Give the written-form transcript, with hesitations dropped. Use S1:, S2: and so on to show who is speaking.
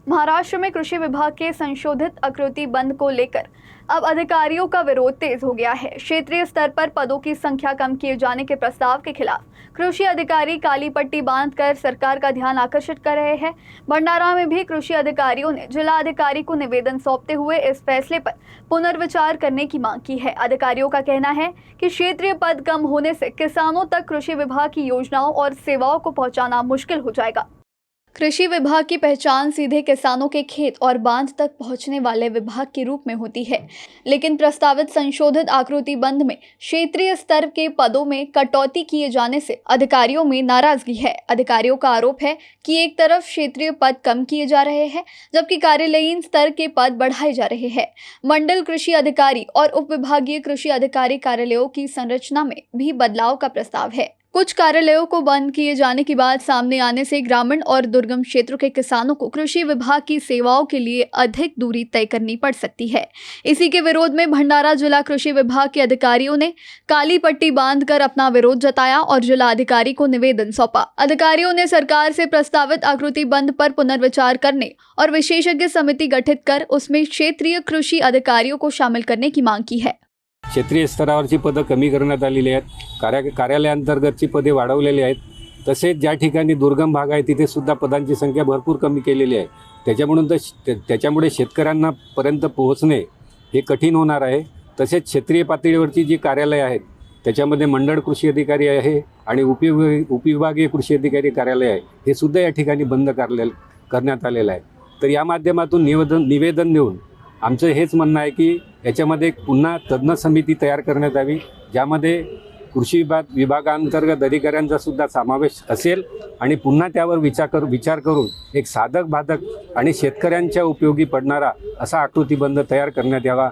S1: महाराष्ट्र में कृषि विभाग के संशोधित आकृति बंद को लेकर अब अधिकारियों का विरोध तेज हो गया है। क्षेत्रीय स्तर पर पदों की संख्या कम किए जाने के प्रस्ताव के खिलाफ कृषि अधिकारी काली पट्टी बांधकर सरकार का ध्यान आकर्षित कर रहे हैं। भंडारा में भी कृषि अधिकारियों ने जिला अधिकारी को निवेदन सौंपते हुए इस फैसले पर पुनर्विचार करने की मांग की है। अधिकारियों का कहना है कि क्षेत्रीय पद कम होने से किसानों तक कृषि विभाग की योजनाओं और सेवाओं को पहुंचाना मुश्किल हो जाएगा। कृषि विभाग की पहचान सीधे किसानों के खेत और बांध तक पहुंचने वाले विभाग के रूप में होती है, लेकिन प्रस्तावित संशोधित आकृति बंद में क्षेत्रीय स्तर के पदों में कटौती किए जाने से अधिकारियों में नाराजगी है। अधिकारियों का आरोप है कि एक तरफ क्षेत्रीय पद कम किए जा रहे हैं, जबकि कार्यालयीन स्तर के पद बढ़ाए जा रहे हैं। मंडल कृषि अधिकारी और उप विभागीय कृषि अधिकारी कार्यालयों की संरचना में भी बदलाव का प्रस्ताव है। कुछ कार्यालयों को बंद किए जाने की बात सामने आने से ग्रामीण और दुर्गम क्षेत्रों के किसानों को कृषि विभाग की सेवाओं के लिए अधिक दूरी तय करनी पड़ सकती है। इसी के विरोध में भंडारा जिला कृषि विभाग के अधिकारियों ने काली पट्टी बांधकर अपना विरोध जताया और जिला अधिकारी को निवेदन सौंपा। अधिकारियों ने सरकार से प्रस्तावित आकृति बंद पर पुनर्विचार करने और विशेषज्ञ समिति गठित कर उसमें क्षेत्रीय कृषी अधिकारियों को शामिल करने की मांग की है।
S2: क्षेत्रीय स्तरावरची पदं कमी करण्यात आलेली आहेत, कार्यालयांतर्गतची पदे वाढवलेली आहेत। तसेच ज्या ठिकाणी दुर्गम भाग आहे तिथे सुद्धा पदांची संख्या भरपूर कमी केलेली आहे। त्याच्यामुळे शेतकऱ्यांना पर्यंत पोहोचणे हे कठीण होणार आहे। तसेच क्षेत्रीय पातळीवरची जी कार्यालय आहेत त्याच्यामध्ये मंडळ कृषी अधिकारी आहे आणि उपविभागीय कृषी अधिकारी कार्यालय आहे, हे सुद्धा या ठिकाणी बंद करण्यात आलेलं आहे। तर या माध्यमातून निवेदन देऊन आमचं हेच म्हणणं आहे की याच्यामध्ये पुन्हा तज्ञ समिती तयार करण्यात यावी, ज्यामध्ये कृषी विभागांतर्गत अधिकाऱ्यांचा सुद्धा समावेश असेल आणि पुन्हा त्यावर विचार करून एक साधक बाधक आणि शेतकऱ्यांच्या उपयोगी पडणारा असा आकृतिबंध तयार करण्यात यावा